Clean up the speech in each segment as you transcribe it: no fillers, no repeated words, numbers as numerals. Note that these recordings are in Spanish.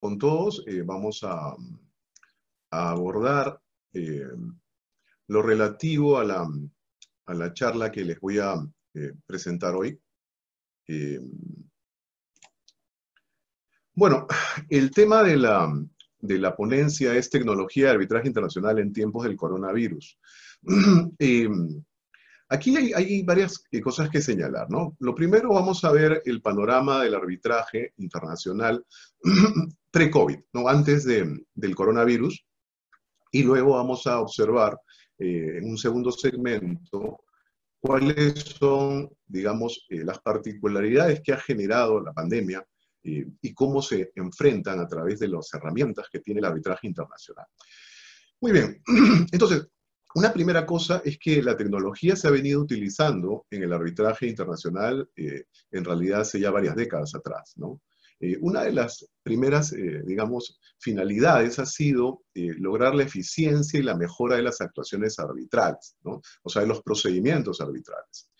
con todos. Vamos a abordar lo relativo a la charla que les voy a presentar hoy. Bueno, el tema de la ponencia es tecnología de arbitraje internacional en tiempos del coronavirus. Aquí hay varias cosas que señalar, ¿no? Lo primero, vamos a ver el panorama del arbitraje internacional pre-COVID, ¿no? Antes del coronavirus, y luego vamos a observar en un segundo segmento cuáles son, digamos, las particularidades que ha generado la pandemia y cómo se enfrentan a través de las herramientas que tiene el arbitraje internacional. Muy bien, entonces, una primera cosa es que la tecnología se ha venido utilizando en el arbitraje internacional en realidad hace ya varias décadas atrás, ¿no? Una de las primeras, digamos, finalidades ha sido lograr la eficiencia y la mejora de las actuaciones arbitrales, ¿no? O sea, de los procedimientos arbitrales.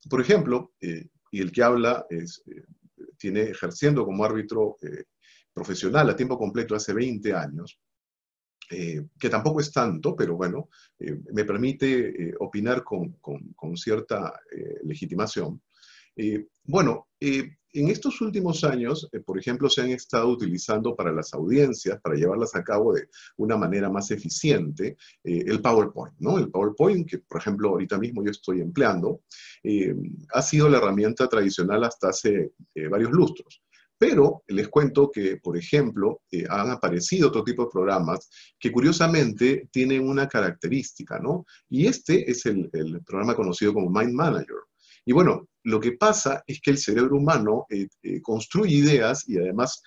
Por ejemplo, y el que habla tiene ejerciendo como árbitro profesional a tiempo completo hace 20 años, que tampoco es tanto, pero bueno, me permite opinar con cierta legitimación. Bueno, en estos últimos años, por ejemplo, se han estado utilizando para las audiencias, para llevarlas a cabo de una manera más eficiente, el PowerPoint, ¿no? El PowerPoint, que por ejemplo ahorita mismo yo estoy empleando, ha sido la herramienta tradicional hasta hace varios lustros. Pero les cuento que, por ejemplo, han aparecido otro tipo de programas que curiosamente tienen una característica, ¿no? Y este es el programa conocido como Mind Manager. Y bueno, lo que pasa es que el cerebro humano construye ideas y además,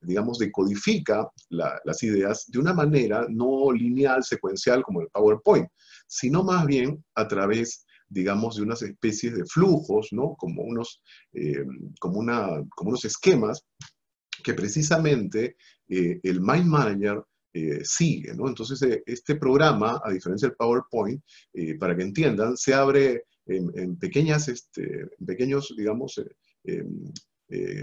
digamos, decodifica las ideas de una manera no lineal, secuencial como el PowerPoint, sino más bien a través, digamos, de unas especies de flujos, ¿no? Como unos esquemas que precisamente el Mind Manager sigue, ¿no? Entonces, este programa, a diferencia del PowerPoint, para que entiendan, se abre en pequeños, digamos,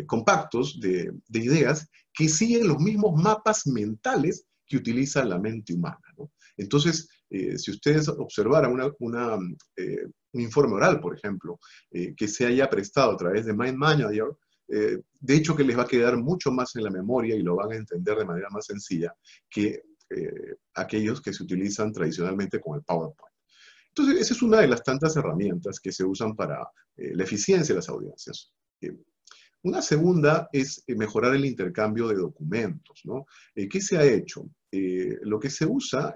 compactos de ideas que siguen los mismos mapas mentales que utiliza la mente humana, ¿no? Entonces, si ustedes observaran un informe oral, por ejemplo, que se haya prestado a través de Mind Manager, de hecho que les va a quedar mucho más en la memoria y lo van a entender de manera más sencilla que aquellos que se utilizan tradicionalmente con el PowerPoint. Entonces, esa es una de las tantas herramientas que se usan para la eficiencia de las audiencias. Una segunda es mejorar el intercambio de documentos, ¿no? ¿Qué se ha hecho? Lo que se usa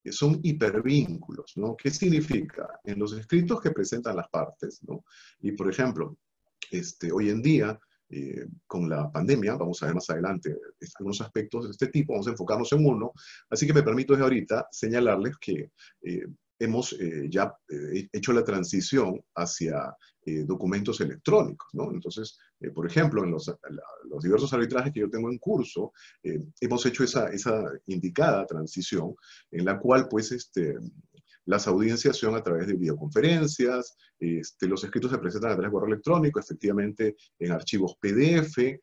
son hipervínculos, ¿no? ¿Qué significa? En los escritos que presentan las partes, ¿no? Y, por ejemplo, hoy en día, con la pandemia, vamos a ver más adelante algunos aspectos de este tipo, vamos a enfocarnos en uno, así que me permito desde ahorita señalarles que hemos ya hecho la transición hacia documentos electrónicos, ¿no? Entonces, por ejemplo, en los diversos arbitrajes que yo tengo en curso, hemos hecho esa indicada transición en la cual, pues, las audiencias son a través de videoconferencias, los escritos se presentan a través de correo electrónico, efectivamente en archivos PDF,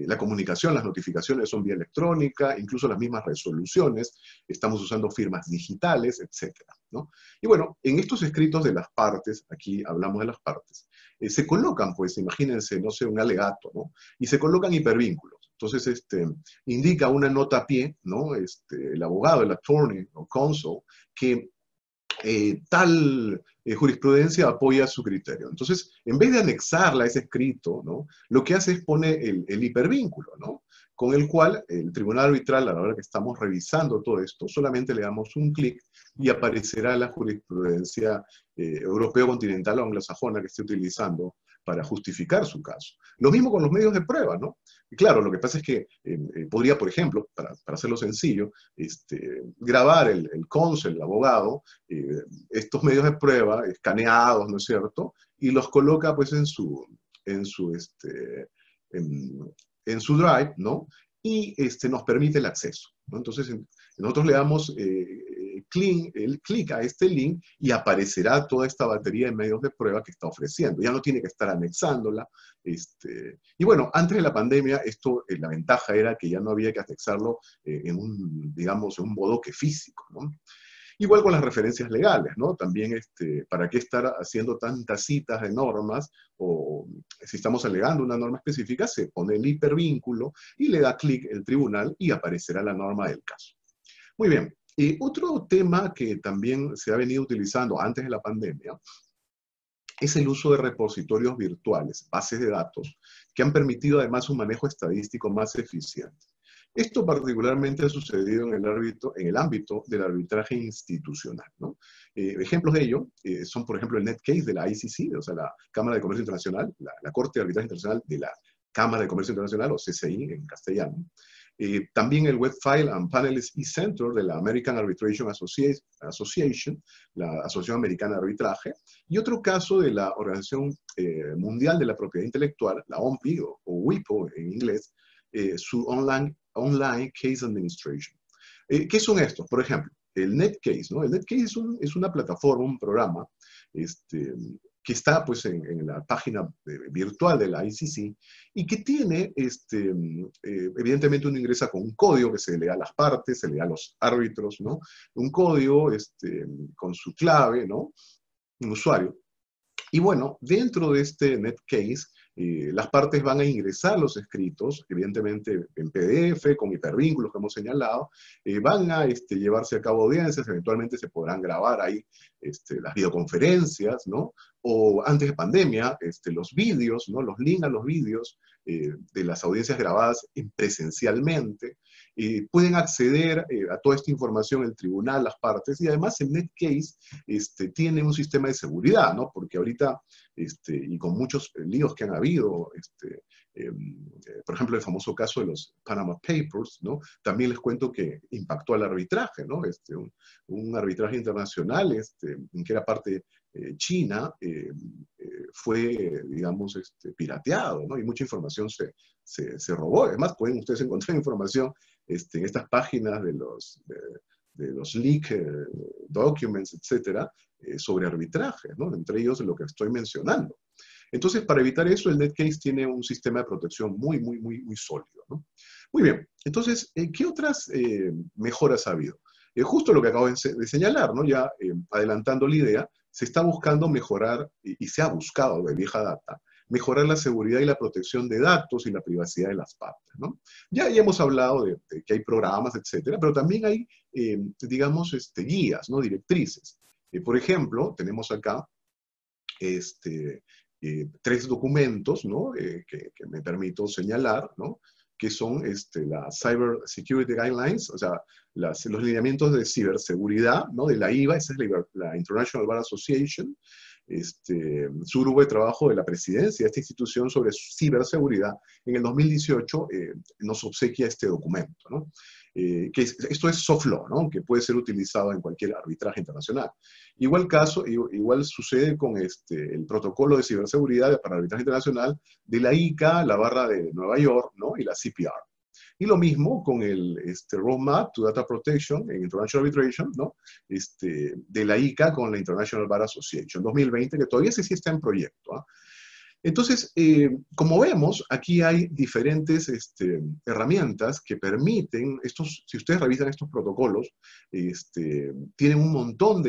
la comunicación, las notificaciones son vía electrónica, incluso las mismas resoluciones, estamos usando firmas digitales, etcétera, ¿no? Y bueno, en estos escritos de las partes, aquí hablamos de las partes, se colocan, pues, imagínense, no sé, un alegato, ¿no? Y se colocan hipervínculos. Entonces, indica una nota a pie, ¿no? El abogado, el attorney o counsel, que tal jurisprudencia apoya su criterio. Entonces, en vez de anexarla a ese escrito, ¿no? Lo que hace es pone el hipervínculo, ¿no? Con el cual el tribunal arbitral, a la hora que estamos revisando todo esto, solamente le damos un clic y aparecerá la jurisprudencia europeo continental o anglosajona que esté utilizando para justificar su caso. Lo mismo con los medios de prueba, ¿no? Y claro, lo que pasa es que podría, por ejemplo, para hacerlo sencillo, grabar el counsel, el abogado, estos medios de prueba escaneados, ¿no es cierto? Y los coloca pues en su drive, ¿no? Y nos permite el acceso, ¿no? Entonces, nosotros le damos él clic a este link y aparecerá toda esta batería de medios de prueba que está ofreciendo. Ya no tiene que estar anexándola. Y bueno, antes de la pandemia, la ventaja era que ya no había que anexarlo en digamos, en un bodoque físico, ¿no? Igual con las referencias legales, ¿no? También, ¿para qué estar haciendo tantas citas de normas? O si estamos alegando una norma específica, se pone el hipervínculo y le da clic el tribunal y aparecerá la norma del caso. Muy bien. Y otro tema que también se ha venido utilizando antes de la pandemia es el uso de repositorios virtuales, bases de datos, que han permitido además un manejo estadístico más eficiente. Esto particularmente ha sucedido en el ámbito del arbitraje institucional, ¿no? Ejemplos de ello son, por ejemplo, el NetCase de la ICC, o sea, la Cámara de Comercio Internacional, la Corte de Arbitraje Internacional de la Cámara de Comercio Internacional, o CCI en castellano. También el Web File and Panelist e-Center de la American Arbitration Association, la Asociación Americana de Arbitraje, y otro caso de la Organización Mundial de la Propiedad Intelectual, la OMPI, o WIPO en inglés, su Online Case Administration. ¿Qué son estos? Por ejemplo, el NetCase, ¿no? El NetCase es una plataforma, un programa, que está pues en la página virtual de la ICC y que tiene, evidentemente uno ingresa con un código que se le da a las partes, se le da a los árbitros, ¿no? Un código con su clave, ¿no? Un usuario. Y bueno, dentro de este NetCase, las partes van a ingresar los escritos, evidentemente en PDF, con hipervínculos que hemos señalado, van a llevarse a cabo audiencias, eventualmente se podrán grabar ahí las videoconferencias, ¿no? O antes de pandemia, los vídeos, ¿no? Los links a los vídeos de las audiencias grabadas presencialmente. Pueden acceder a toda esta información el tribunal, las partes, y además el NetCase tiene un sistema de seguridad, ¿no? Porque ahorita, y con muchos líos que han habido, por ejemplo, el famoso caso de los Panama Papers, ¿no? También les cuento que impactó al arbitraje, ¿no? Un arbitraje internacional, en que era parte China, fue, digamos, pirateado, ¿no? Y mucha información se robó. Además, pueden ustedes encontrar información en estas páginas de los leak documents, etcétera, sobre arbitraje, ¿no? Entre ellos lo que estoy mencionando. Entonces, para evitar eso, el NetCase tiene un sistema de protección muy, muy, muy, muy sólido, ¿no? Muy bien. Entonces, ¿qué otras mejoras ha habido? Justo lo que acabo de señalar, ¿no? Ya adelantando la idea, se está buscando mejorar, y se ha buscado de vieja data, mejorar la seguridad y la protección de datos y la privacidad de las partes, ¿no? Ya hemos hablado de que hay programas, etcétera, pero también hay, digamos, guías, ¿no? Directrices. Por ejemplo, tenemos acá 3 documentos, ¿no? Que me permito señalar, ¿no? Que son las Cyber Security Guidelines, o sea, los lineamientos de ciberseguridad, ¿no? De la IVA, esa es la International Bar Association, su grupo de trabajo de la presidencia de esta institución sobre ciberseguridad, en el 2018 nos obsequia este documento, ¿no? Esto es soft law, ¿no? Que puede ser utilizado en cualquier arbitraje internacional. Igual sucede con el protocolo de ciberseguridad para arbitraje internacional de la ICA, la barra de Nueva York, ¿no? Y la CPR. Y lo mismo con el Roadmap to Data Protection en International Arbitration, ¿no? De la ICA con la International Bar Association 2020, que todavía sí está en proyecto, ¿ah? Entonces, como vemos, aquí hay diferentes herramientas que permiten, si ustedes revisan estos protocolos, tienen un montón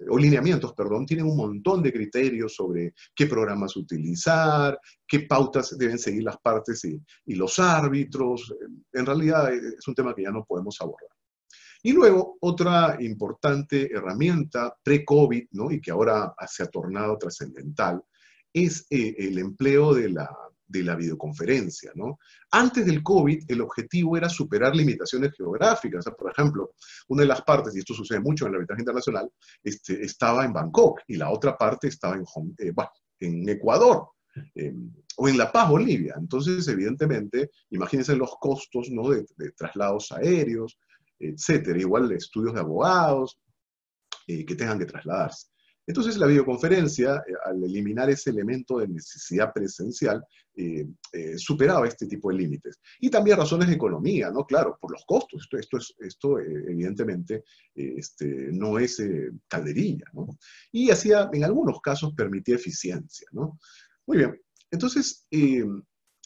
o lineamientos, perdón, tienen un montón de criterios sobre qué programas utilizar, qué pautas deben seguir las partes y los árbitros. En realidad es un tema que ya no podemos abordar. Y luego, otra importante herramienta pre-COVID, ¿no? Y que ahora se ha tornado trascendental, es el empleo de la videoconferencia, ¿no? Antes del COVID, el objetivo era superar limitaciones geográficas. O sea, por ejemplo, una de las partes, y esto sucede mucho en el arbitraje internacional, estaba en Bangkok y la otra parte estaba en Ecuador, o en La Paz, Bolivia. Entonces, evidentemente, imagínense los costos, ¿no? de traslados aéreos, etcétera. Igual estudios de abogados que tengan que trasladarse. Entonces la videoconferencia, al eliminar ese elemento de necesidad presencial, superaba este tipo de límites. Y también razones de economía, ¿no? Claro, por los costos. Esto evidentemente, no es calderilla, ¿no? Y hacía, en algunos casos, permitía eficiencia, ¿no? Muy bien. Entonces,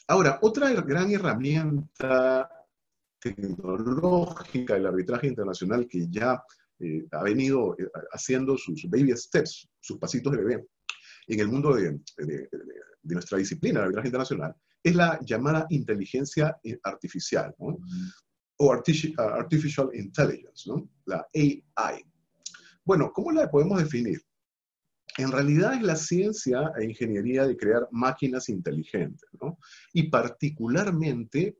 ahora, otra gran herramienta tecnológica del arbitraje internacional que ya ha venido haciendo sus baby steps, sus pasitos de bebé, en el mundo de nuestra disciplina, el arbitraje internacional, es la llamada inteligencia artificial, ¿no? O artificial intelligence, ¿no? La AI. Bueno, ¿cómo la podemos definir? En realidad es la ciencia e ingeniería de crear máquinas inteligentes, ¿no? Y particularmente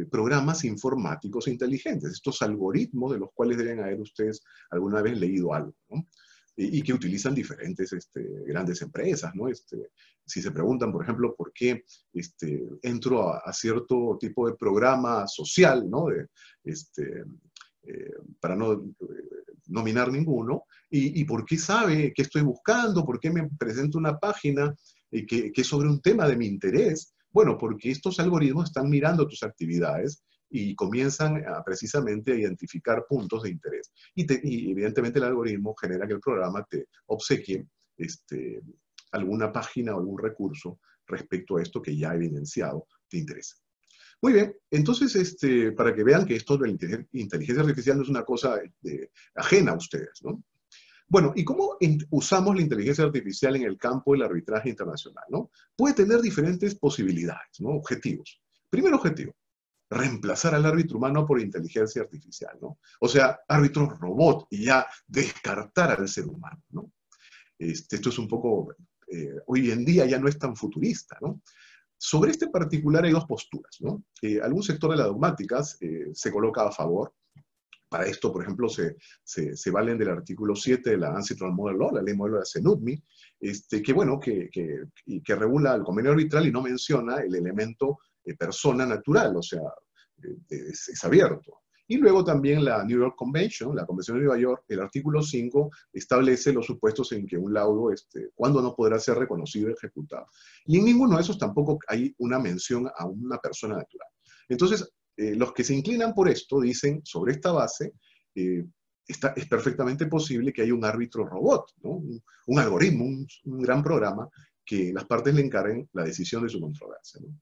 programas informáticos inteligentes, estos algoritmos de los cuales deben haber ustedes alguna vez leído algo, ¿no? Y que utilizan diferentes grandes empresas, ¿no? Si se preguntan, por ejemplo, por qué entro a cierto tipo de programa social, ¿no? Para no nominar ninguno, y por qué sabe qué estoy buscando, por qué me presenta una página que es sobre un tema de mi interés. Bueno, porque estos algoritmos están mirando tus actividades y comienzan precisamente a identificar puntos de interés. Y evidentemente el algoritmo genera que el programa te obsequie alguna página o algún recurso respecto a esto que ya ha evidenciado te interesa. Muy bien, entonces, para que vean que esto de la inteligencia artificial no es una cosa ajena a ustedes, ¿no? Bueno, ¿y cómo usamos la inteligencia artificial en el campo del arbitraje internacional, ¿no? Puede tener diferentes posibilidades, ¿no? Objetivos. Primer objetivo, reemplazar al árbitro humano por inteligencia artificial, ¿no? O sea, árbitro robot y ya descartar al ser humano, ¿no? Esto es un poco, hoy en día ya no es tan futurista, ¿no? Sobre este particular hay dos posturas, ¿no? Algún sector de las dogmáticas se coloca a favor. Para esto, por ejemplo, se valen del artículo 7 de la Ancestral Model Law, la ley modelo de la CENUDMI, que regula el convenio arbitral y no menciona el elemento persona natural, o sea, es abierto. Y luego también la New York Convention, la Convención de Nueva York, el artículo 5 establece los supuestos en que un laudo, cuándo no podrá ser reconocido y ejecutado. Y en ninguno de esos tampoco hay una mención a una persona natural. Entonces, los que se inclinan por esto dicen, sobre esta base, es perfectamente posible que haya un árbitro robot, ¿no? Un algoritmo, un gran programa, que las partes le encarguen la decisión de su controversia, ¿no?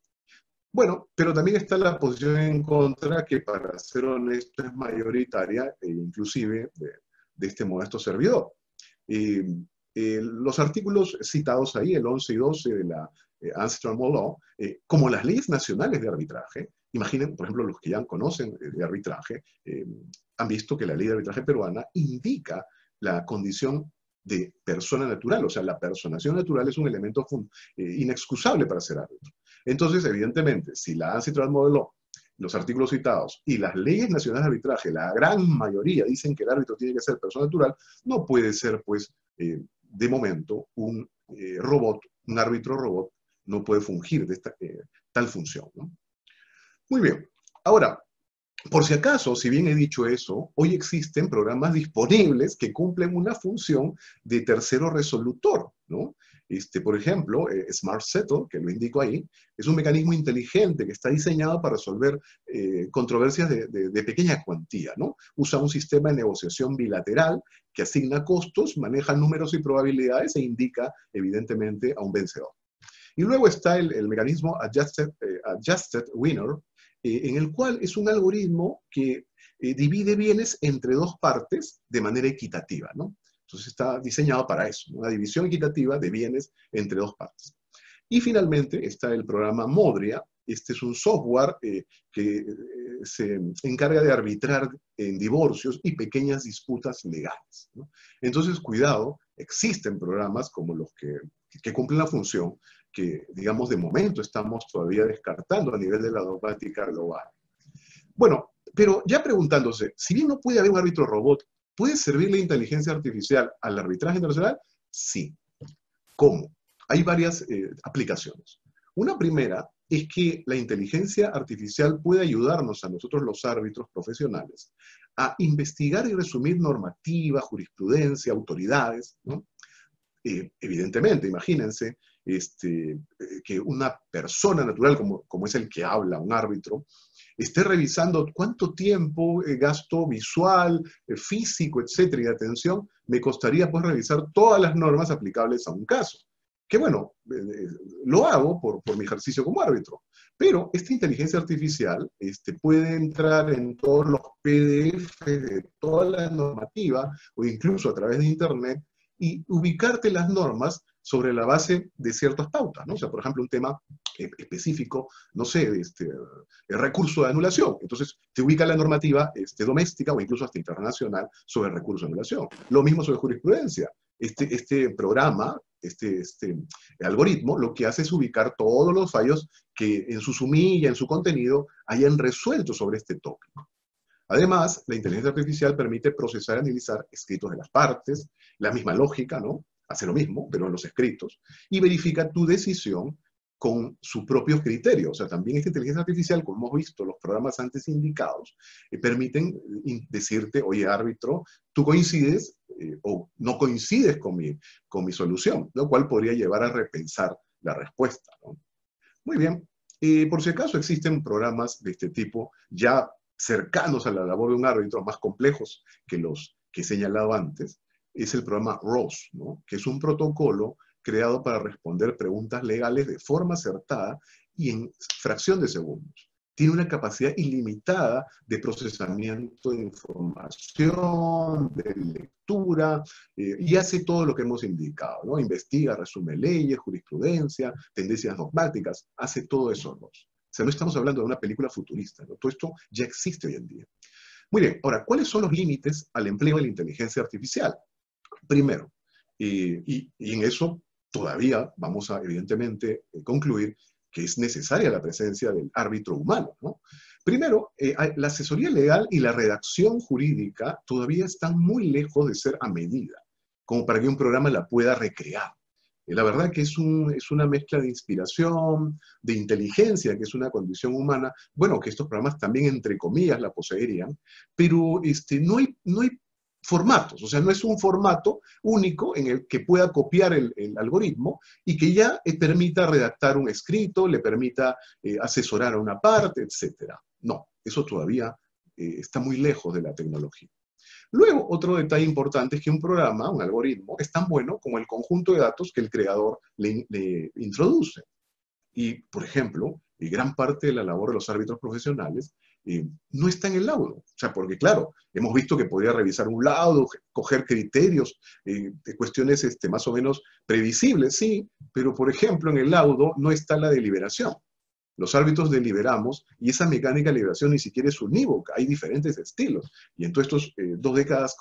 Bueno, pero también está la posición en contra, que para ser honesto es mayoritaria, inclusive de este modesto servidor. Los artículos citados ahí, el 11 y 12 de la Ancestral Model Law, como las leyes nacionales de arbitraje, imaginen, por ejemplo, los que ya conocen de arbitraje, han visto que la ley de arbitraje peruana indica la condición de persona natural, o sea, la personación natural es un elemento inexcusable para ser árbitro. Entonces, evidentemente, si la Ancestral Model Law, los artículos citados y las leyes nacionales de arbitraje, la gran mayoría dicen que el árbitro tiene que ser persona natural, no puede ser, pues, de momento, un robot, un árbitro robot, no puede fungir de tal función, ¿no? Muy bien. Ahora, por si acaso, si bien he dicho eso, hoy existen programas disponibles que cumplen una función de tercero resolutor, ¿no? Por ejemplo, Smart Settle, que lo indico ahí, es un mecanismo inteligente que está diseñado para resolver controversias de pequeña cuantía, ¿no? Usa un sistema de negociación bilateral que asigna costos, maneja números y probabilidades e indica, evidentemente, a un vencedor. Y luego está el mecanismo Adjusted Winner, en el cual es un algoritmo que divide bienes entre dos partes de manera equitativa, ¿no? Entonces está diseñado para eso, ¿no? Una división equitativa de bienes entre dos partes. Y finalmente está el programa Modria. Este es un software que se encarga de arbitrar en divorcios y pequeñas disputas legales, ¿no? Entonces, cuidado, existen programas como los que cumplen la función que, digamos, de momento estamos todavía descartando a nivel de la dogmática global. Bueno, pero ya preguntándose, si bien no puede haber un árbitro robot, ¿puede servir la inteligencia artificial al arbitraje internacional? Sí. ¿Cómo? Hay varias aplicaciones. Una primera es que la inteligencia artificial puede ayudarnos a nosotros los árbitros profesionales a investigar y resumir normativa, jurisprudencia, autoridades, ¿no? Evidentemente, imagínense que una persona natural, como es el que habla, un árbitro, esté revisando cuánto tiempo, gasto visual, físico, etcétera, y de atención, me costaría pues revisar todas las normas aplicables a un caso. Que bueno, lo hago por mi ejercicio como árbitro. Pero esta inteligencia artificial puede entrar en todos los PDF de toda la normativa o incluso a través de Internet y ubicarte las normas sobre la base de ciertas pautas, ¿no? O sea, por ejemplo, un tema específico, no sé, el recurso de anulación. Entonces, te ubica la normativa doméstica o incluso hasta internacional sobre el recurso de anulación. Lo mismo sobre jurisprudencia. Este programa, este algoritmo, lo que hace es ubicar todos los fallos que en su sumilla, en su contenido, hayan resuelto sobre este tópico. Además, la inteligencia artificial permite procesar y analizar escritos de las partes, la misma lógica, ¿no? Hace lo mismo, pero en los escritos, y verifica tu decisión con sus propios criterios. O sea, también esta inteligencia artificial, como hemos visto, los programas antes indicados, permiten decirte, oye, árbitro, tú coincides o no coincides con mi solución, lo cual podría llevar a repensar la respuesta, ¿no? Muy bien. Por si acaso existen programas de este tipo ya cercanos a la labor de un árbitro, más complejos que los que he señalado antes, es el programa ROS, ¿no? Que es un protocolo creado para responder preguntas legales de forma acertada y en fracción de segundos. Tiene una capacidad ilimitada de procesamiento de información, de lectura, y hace todo lo que hemos indicado, ¿no? Investiga, resume leyes, jurisprudencia, tendencias dogmáticas, hace todo eso ROS. O sea, no estamos hablando de una película futurista, ¿no? Todo esto ya existe hoy en día. Muy bien, ahora, ¿cuáles son los límites al empleo de la inteligencia artificial? Primero, y en eso todavía vamos a, evidentemente, concluir que es necesaria la presencia del árbitro humano, ¿no? Primero, la asesoría legal y la redacción jurídica todavía están muy lejos de ser a medida, como para que un programa la pueda recrear. La verdad que es una mezcla de inspiración, de inteligencia, que es una condición humana, bueno, que estos programas también, entre comillas, la poseerían, pero no hay formatos, o sea, no es un formato único en el que pueda copiar el algoritmo y que ya permita redactar un escrito, le permita asesorar a una parte, etc. No, eso todavía está muy lejos de la tecnología. Luego, otro detalle importante es que un programa, un algoritmo, es tan bueno como el conjunto de datos que el creador le introduce. Y, por ejemplo, gran parte de la labor de los árbitros profesionales no está en el laudo. O sea, porque claro, hemos visto que podría revisar un laudo, coger criterios, de cuestiones más o menos previsibles, sí, pero por ejemplo en el laudo no está la deliberación. Los árbitros deliberamos y esa mecánica de liberación ni siquiera es unívoca, hay diferentes estilos. Y en todas estas 2 décadas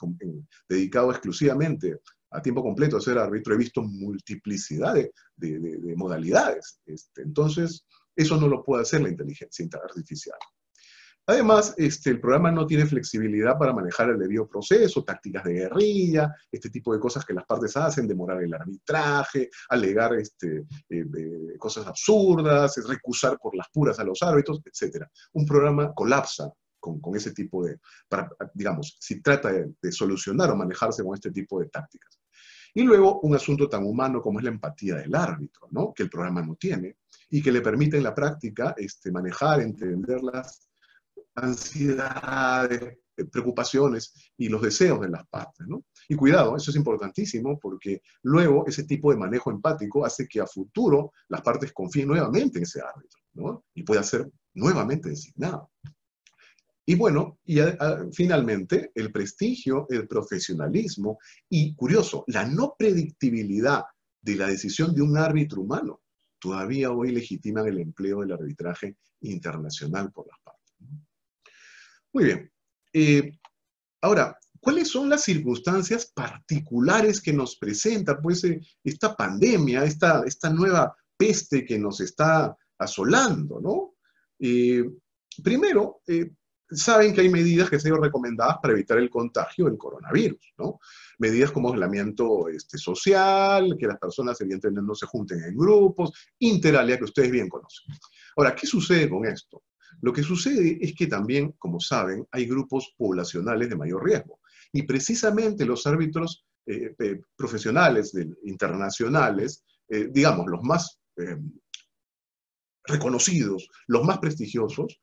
dedicado exclusivamente a tiempo completo a ser árbitro, he visto multiplicidad de modalidades. Entonces, eso no lo puede hacer la inteligencia artificial. Además, el programa no tiene flexibilidad para manejar el debido proceso, tácticas de guerrilla, este tipo de cosas que las partes hacen, demorar el arbitraje, alegar cosas absurdas, recusar por las puras a los árbitros, etc. Un programa colapsa con ese tipo digamos, si trata de solucionar o manejarse con este tipo de tácticas. Y luego un asunto tan humano como es la empatía del árbitro, ¿no? Que el programa no tiene y que le permite en la práctica manejar, entender las ansiedades, preocupaciones y los deseos de las partes, ¿no? Y cuidado, eso es importantísimo porque luego ese tipo de manejo empático hace que a futuro las partes confíen nuevamente en ese árbitro, ¿no? Y pueda ser nuevamente designado. Y bueno, finalmente, el prestigio, el profesionalismo y, curioso, la no predictibilidad de la decisión de un árbitro humano todavía hoy legitiman el empleo del arbitraje internacional por las partes. Muy bien. Ahora, ¿cuáles son las circunstancias particulares que nos presenta pues, esta pandemia, esta nueva peste que nos está asolando, ¿no? Primero, saben que hay medidas que se han sido recomendadas para evitar el contagio del coronavirus, ¿no? Medidas como aislamiento social, que las personas evidentemente no se junten en grupos, interalia que ustedes bien conocen. Ahora, ¿qué sucede con esto? Lo que sucede es que también, como saben, hay grupos poblacionales de mayor riesgo. Y precisamente los árbitros profesionales internacionales, digamos, los más reconocidos, los más prestigiosos,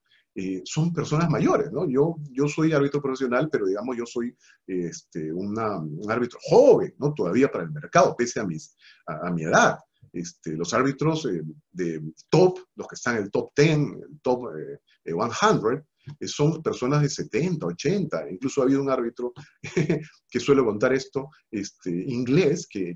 son personas mayores, ¿no? Yo soy árbitro profesional, pero digamos, yo soy un árbitro joven, ¿no? Todavía para el mercado, pese a mi edad. Los árbitros de top, los que están en el top 10, el top 100, son personas de 70, 80. Incluso ha habido un árbitro que suele contar esto, inglés, que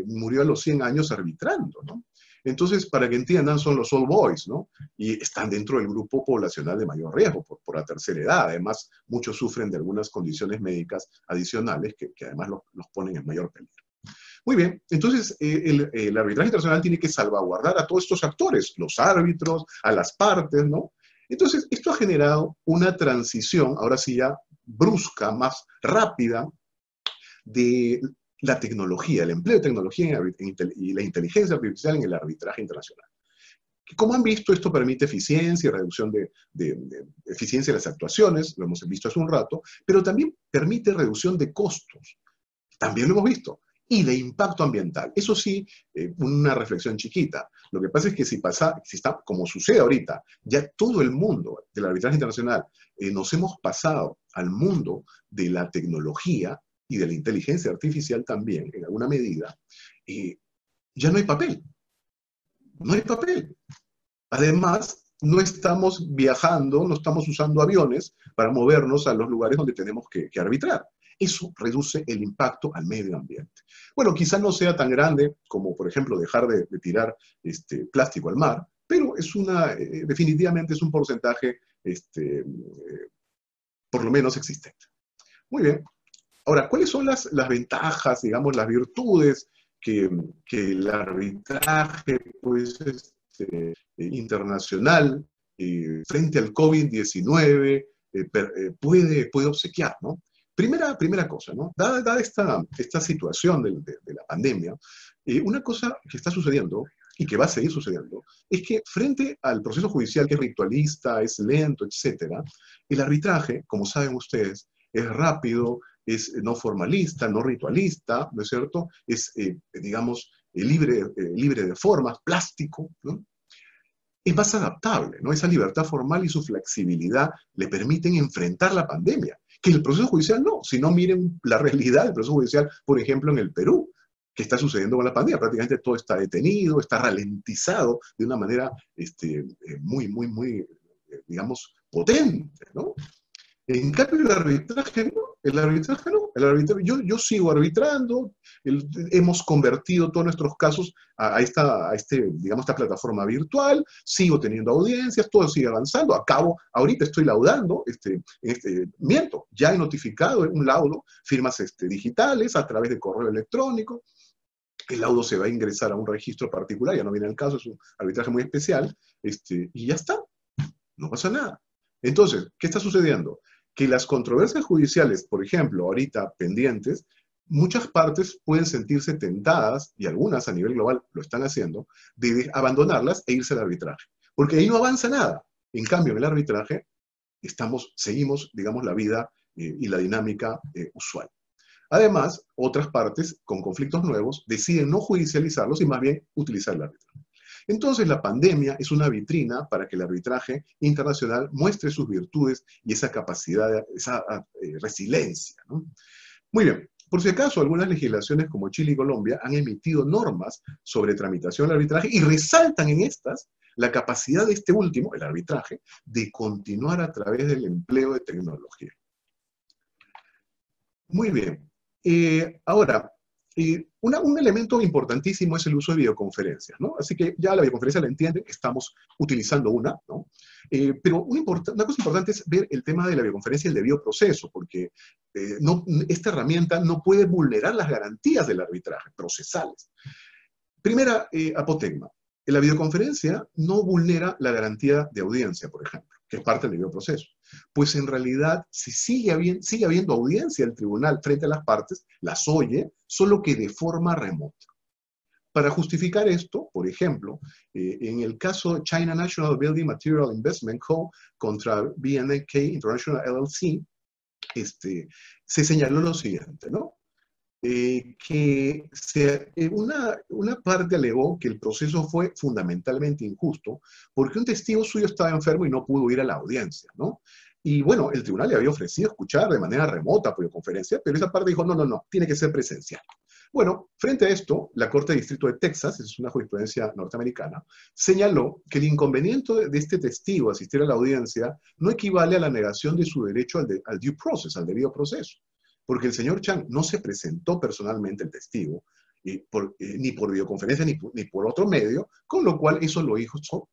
murió a los 100 años arbitrando, ¿no? Entonces, para que entiendan, son los old boys, ¿no? Y están dentro del grupo poblacional de mayor riesgo por la tercera edad. Además, muchos sufren de algunas condiciones médicas adicionales que además los ponen en mayor peligro. Muy bien, entonces el arbitraje internacional tiene que salvaguardar a todos estos actores, los árbitros, a las partes, ¿no? Entonces, esto ha generado una transición, ahora sí ya brusca, más rápida, de la tecnología, el empleo de tecnología y la inteligencia artificial en el arbitraje internacional. Como han visto, esto permite eficiencia y reducción de eficiencia de las actuaciones, lo hemos visto hace un rato, pero también permite reducción de costos, también lo hemos visto, y de impacto ambiental. Eso sí, una reflexión chiquita. Lo que pasa es que si está, como sucede ahorita, ya todo el mundo del arbitraje internacional nos hemos pasado al mundo de la tecnología y de la inteligencia artificial también, en alguna medida, ya no hay papel. No hay papel. Además, no estamos viajando, no estamos usando aviones para movernos a los lugares donde tenemos que arbitrar. Eso reduce el impacto al medio ambiente. Bueno, quizás no sea tan grande como, por ejemplo, dejar de tirar plástico al mar, pero definitivamente es un porcentaje por lo menos existente. Muy bien. Ahora, ¿cuáles son las ventajas, digamos, las virtudes que el arbitraje pues, internacional frente al COVID-19 puede obsequiar, ¿no? Primera cosa, ¿no? Dada esta situación de la pandemia, una cosa que está sucediendo y que va a seguir sucediendo es que frente al proceso judicial que es ritualista, es lento, etcétera, el arbitraje, como saben ustedes, es rápido, es no formalista, no ritualista, ¿no es cierto? Es, digamos, libre de formas, plástico, ¿no? Es más adaptable, ¿no? Esa libertad formal y su flexibilidad le permiten enfrentar la pandemia, que el proceso judicial no. Si no, miren la realidad del proceso judicial, por ejemplo, en el Perú, que está sucediendo con la pandemia. Prácticamente todo está detenido, está ralentizado de una manera muy, digamos, potente, ¿no? En cambio, el arbitraje no. Yo sigo arbitrando, hemos convertido todos nuestros casos digamos, esta plataforma virtual, sigo teniendo audiencias, todo sigue avanzando, ahorita estoy laudando, miento, ya he notificado un laudo, firmas digitales a través de correo electrónico, el laudo se va a ingresar a un registro particular, ya no viene el caso, es un arbitraje muy especial, y ya está, no pasa nada. Entonces, ¿qué está sucediendo? Que las controversias judiciales, por ejemplo, ahorita pendientes, muchas partes pueden sentirse tentadas, y algunas a nivel global lo están haciendo, de abandonarlas e irse al arbitraje. Porque ahí no avanza nada. En cambio, en el arbitraje seguimos, digamos, la vida y la dinámica usual. Además, otras partes con conflictos nuevos deciden no judicializarlos y más bien utilizar el arbitraje. Entonces, la pandemia es una vitrina para que el arbitraje internacional muestre sus virtudes y esa capacidad, esa resiliencia, ¿no? Muy bien. Por si acaso, algunas legislaciones como Chile y Colombia han emitido normas sobre tramitación del arbitraje y resaltan en estas la capacidad de este último, el arbitraje, de continuar a través del empleo de tecnología. Muy bien. Ahora, un elemento importantísimo es el uso de videoconferencias, ¿no? Así que ya la videoconferencia la entienden, estamos utilizando una, ¿no? Pero una cosa importante es ver el tema de la videoconferencia y el debido proceso, porque esta herramienta no puede vulnerar las garantías del arbitraje procesales. Primera apotegma. La videoconferencia no vulnera la garantía de audiencia, por ejemplo, que es parte del debido proceso. Pues en realidad, si sigue habiendo audiencia del tribunal frente a las partes, las oye, solo que de forma remota. Para justificar esto, por ejemplo, en el caso China National Building Material Investment Co. contra B&K International LLC, se señaló lo siguiente, ¿no? una parte alegó que el proceso fue fundamentalmente injusto porque un testigo suyo estaba enfermo y no pudo ir a la audiencia, ¿no? Y bueno, el tribunal le había ofrecido escuchar de manera remota por videoconferencia, pero esa parte dijo, no, no, no, tiene que ser presencial. Bueno, frente a esto, la Corte de Distrito de Texas, es una jurisprudencia norteamericana, señaló que el inconveniente de este testigo asistir a la audiencia no equivale a la negación de su derecho al due process, al debido proceso, porque el señor Chang no se presentó personalmente el testigo, ni por videoconferencia ni por otro medio, con lo cual eso lo hizo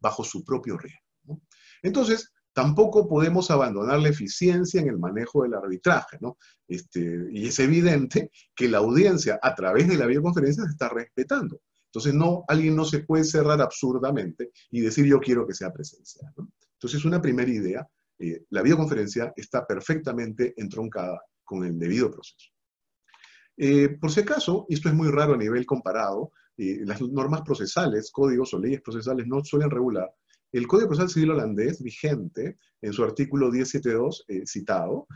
bajo su propio riesgo, ¿no? Entonces, tampoco podemos abandonar la eficiencia en el manejo del arbitraje, ¿no? Y es evidente que la audiencia a través de la videoconferencia se está respetando. Entonces, alguien no se puede cerrar absurdamente y decir yo quiero que sea presencial, ¿no? Entonces, una primera idea, la videoconferencia está perfectamente entroncada con el debido proceso. Por si acaso, esto es muy raro a nivel comparado, las normas procesales, códigos o leyes procesales no suelen regular. El Código Procesal Civil holandés, vigente, en su artículo 1072, citado,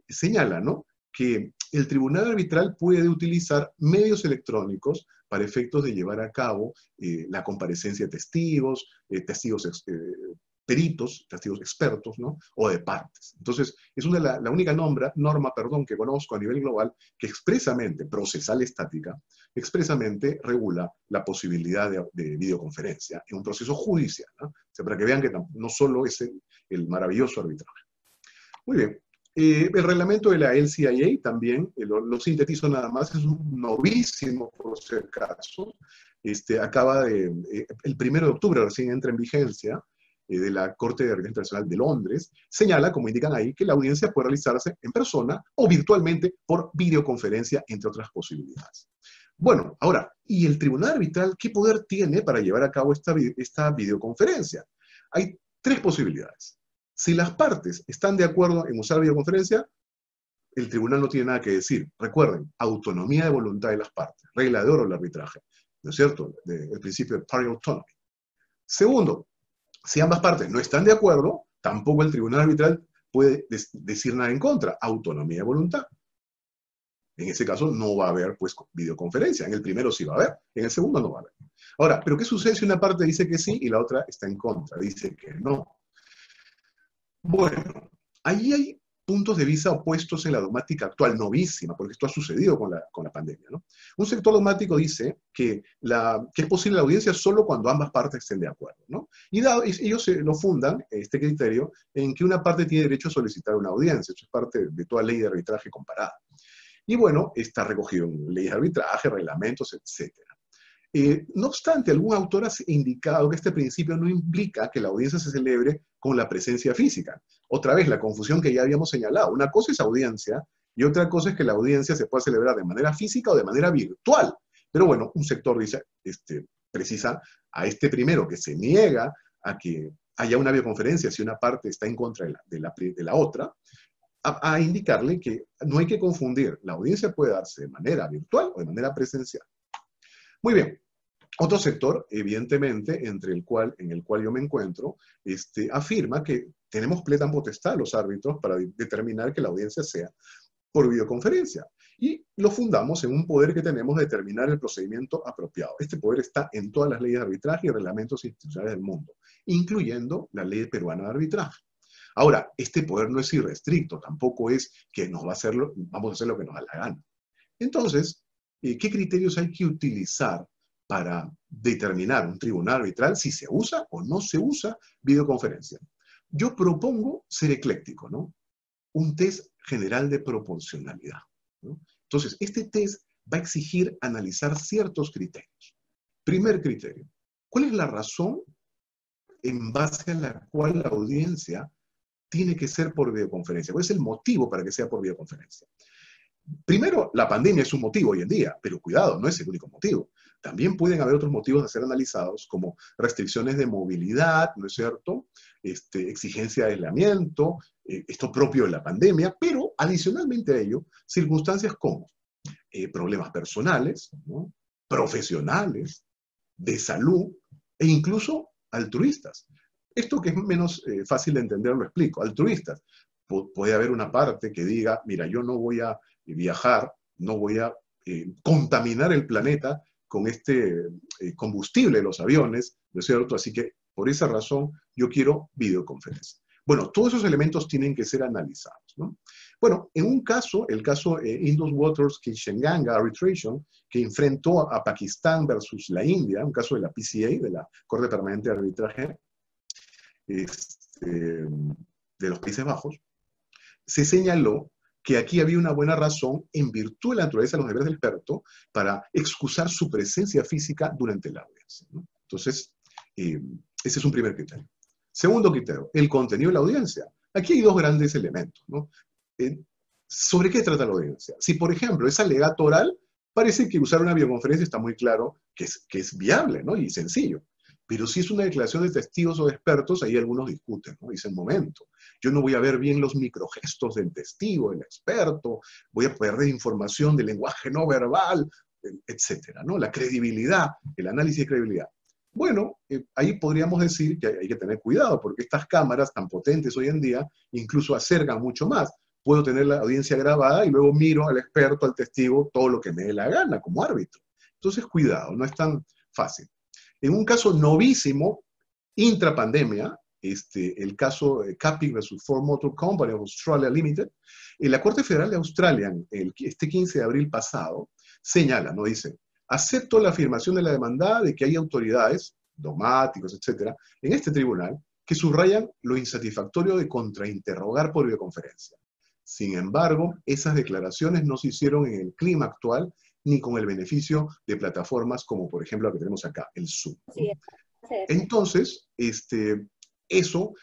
señala, ¿no?, que el tribunal arbitral puede utilizar medios electrónicos para efectos de llevar a cabo la comparecencia de testigos, peritos, testigos expertos, ¿no?, o de partes. Entonces, es la única norma que conozco a nivel global que expresamente, procesal estática, expresamente regula la posibilidad de videoconferencia en un proceso judicial, ¿no? O sea, para que vean que no solo es el maravilloso arbitraje. Muy bien. El reglamento de la LCIA también, lo sintetizo nada más, es un novísimo por si acaso. El 1 de octubre recién entra en vigencia, de la Corte de Arbitraje Internacional de Londres, señala, como indican ahí, que la audiencia puede realizarse en persona o virtualmente por videoconferencia, entre otras posibilidades. Bueno, ahora, ¿y el tribunal arbitral qué poder tiene para llevar a cabo esta videoconferencia? Hay tres posibilidades. Si las partes están de acuerdo en usar videoconferencia, el tribunal no tiene nada que decir. Recuerden, autonomía de voluntad de las partes, regla de oro del arbitraje, ¿no es cierto? El principio de party autonomy. Segundo, si ambas partes no están de acuerdo, tampoco el tribunal arbitral puede decir nada en contra, autonomía de voluntad. En ese caso no va a haber, pues, videoconferencia. En el primero sí va a haber, en el segundo no va a haber. Ahora, ¿pero qué sucede si una parte dice que sí y la otra está en contra, dice que no? Bueno, ahí hay puntos de vista opuestos en la dogmática actual, novísima, porque esto ha sucedido con la pandemia, ¿no? Un sector dogmático dice que es posible la audiencia solo cuando ambas partes estén de acuerdo, ¿no? Y ellos lo fundan, este criterio, en que una parte tiene derecho a solicitar una audiencia. Eso es parte de toda ley de arbitraje comparada. Y bueno, está recogido en leyes de arbitraje, reglamentos, etc. No obstante, algún autor ha indicado que este principio no implica que la audiencia se celebre con la presencia física. Otra vez, la confusión que ya habíamos señalado. Una cosa es audiencia y otra cosa es que la audiencia se pueda celebrar de manera física o de manera virtual. Pero bueno, un sector dice, precisa a este primero que se niega a que haya una videoconferencia si una parte está en contra de la otra, a indicarle que no hay que confundir. La audiencia puede darse de manera virtual o de manera presencial. Muy bien. Otro sector, evidentemente, en el cual yo me encuentro, afirma que tenemos plena potestad los árbitros para determinar que la audiencia sea por videoconferencia. Y lo fundamos en un poder que tenemos de determinar el procedimiento apropiado. Este poder está en todas las leyes de arbitraje y reglamentos institucionales del mundo, incluyendo la ley peruana de arbitraje. Ahora, este poder no es irrestricto, tampoco es que vamos a hacer lo que nos da la gana. Entonces, ¿qué criterios hay que utilizar para determinar un tribunal arbitral si se usa o no se usa videoconferencia? Yo propongo ser ecléctico, ¿no? Un test general de proporcionalidad, ¿no? Entonces, este test va a exigir analizar ciertos criterios. Primer criterio, ¿cuál es la razón en base a la cual la audiencia tiene que ser por videoconferencia? ¿Cuál es el motivo para que sea por videoconferencia? Primero, la pandemia es un motivo hoy en día, pero cuidado, no es el único motivo. También pueden haber otros motivos a ser analizados, como restricciones de movilidad, ¿no es cierto? Exigencia de aislamiento, esto propio de la pandemia, pero adicionalmente a ello, circunstancias como problemas personales, ¿no?, profesionales, de salud e incluso altruistas. Esto que es menos fácil de entender lo explico. Altruistas. Puede haber una parte que diga, mira, yo no voy a viajar no voy a contaminar el planeta con este combustible de los aviones, ¿no es cierto? Así que por esa razón yo quiero videoconferencia. Bueno, todos esos elementos tienen que ser analizados, ¿no? Bueno, en un caso, el caso Indus Waters Keishenghanga Arbitration, que enfrentó a Pakistán versus la India, un caso de la PCA, de la Corte Permanente de Arbitraje de los Países Bajos, se señaló que aquí había una buena razón, en virtud de la naturaleza de los deberes del experto, para excusar su presencia física durante la audiencia, ¿no? Entonces, ese es un primer criterio. Segundo criterio, el contenido de la audiencia. Aquí hay dos grandes elementos, ¿no? ¿Sobre qué trata la audiencia? Si, por ejemplo, es alegato oral, parece que usar una videoconferencia está muy claro que es viable, ¿no? Y sencillo. Pero si es una declaración de testigos o de expertos, ahí algunos discuten, ¿no? Dicen, momento, yo no voy a ver bien los microgestos del testigo, del experto, voy a perder información del lenguaje no verbal, etcétera, ¿no? La credibilidad, el análisis de credibilidad. Bueno, ahí podríamos decir que hay que tener cuidado, porque estas cámaras tan potentes hoy en día incluso acercan mucho más. Puedo tener la audiencia grabada y luego miro al experto, al testigo, todo lo que me dé la gana como árbitro. Entonces, cuidado, no es tan fácil. En un caso novísimo, intrapandemia, el caso Capic versus Ford Motor Company of Australia Limited, la Corte Federal de Australia, este 15 de abril pasado, señala, ¿no? Dice, acepto la afirmación de la demandada de que hay autoridades, dogmáticos, etcétera, en este tribunal que subrayan lo insatisfactorio de contrainterrogar por videoconferencia. Sin embargo, esas declaraciones no se hicieron en el clima actual ni con el beneficio de plataformas como, por ejemplo, la que tenemos acá, el Zoom, ¿no? Sí, entonces, eso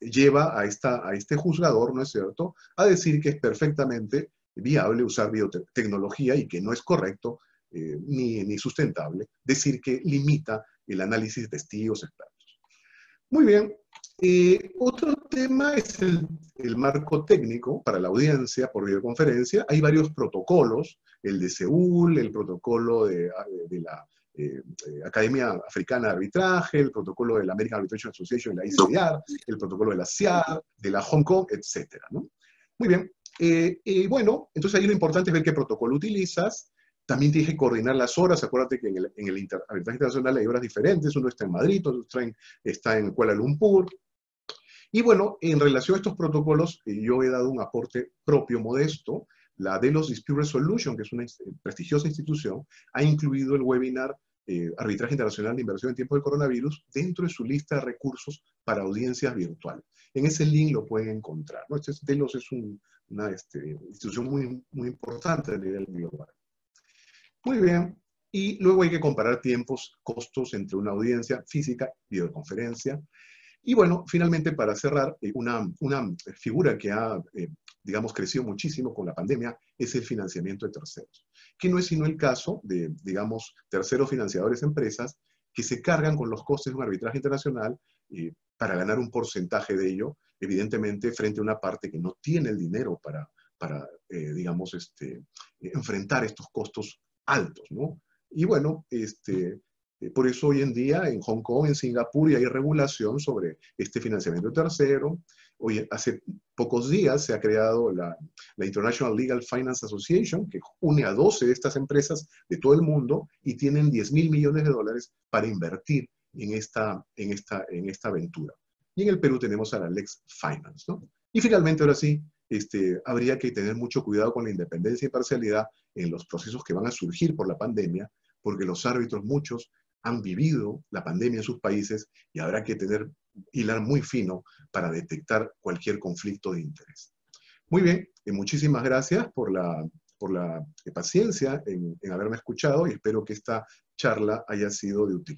lleva a este juzgador, ¿no es cierto?, a decir que es perfectamente viable usar biotecnología y que no es correcto ni sustentable decir que limita el análisis de testigos expertos. Muy bien. Otro tema es el marco técnico para la audiencia por videoconferencia. Hay varios protocolos, el de Seúl, el protocolo de la Academia Africana de Arbitraje, el protocolo de la American Arbitration Association, la ICAR, el protocolo de la CIAR, de la Hong Kong, etcétera, ¿no? Muy bien. Bueno, entonces ahí lo importante es ver qué protocolo utilizas. También tienes que coordinar las horas. Acuérdate que en el arbitraje internacional hay horas diferentes. Uno está en Madrid, otro está en Kuala Lumpur. Y bueno, en relación a estos protocolos, yo he dado un aporte propio modesto. La Delos Dispute Resolution, que es una prestigiosa institución, ha incluido el webinar Arbitraje Internacional de Inversión en tiempos del coronavirus dentro de su lista de recursos para audiencias virtuales. En ese link lo pueden encontrar, ¿no? Delos es una institución muy, muy importante a nivel global. Muy bien. Y luego hay que comparar tiempos, costos entre una audiencia física, videoconferencia. Y bueno, finalmente, para cerrar, una figura que ha, digamos, crecido muchísimo con la pandemia es el financiamiento de terceros, que no es sino el caso de, digamos, terceros financiadores, empresas, que se cargan con los costes de un arbitraje internacional para ganar un porcentaje de ello, evidentemente, frente a una parte que no tiene el dinero para digamos, enfrentar estos costos altos, ¿no? Y bueno, por eso hoy en día en Hong Kong, en Singapur, ya hay regulación sobre este financiamiento tercero. Hoy, hace pocos días se ha creado la International Legal Finance Association, que une a 12 de estas empresas de todo el mundo y tienen 10.000 millones de dólares para invertir en esta aventura. Y en el Perú tenemos a la Lex Finance, ¿no? Y finalmente, ahora sí, habría que tener mucho cuidado con la independencia y parcialidad en los procesos que van a surgir por la pandemia, porque los árbitros, muchos, han vivido la pandemia en sus países y habrá que hilar muy fino para detectar cualquier conflicto de interés. Muy bien, muchísimas gracias por la paciencia en haberme escuchado y espero que esta charla haya sido de utilidad.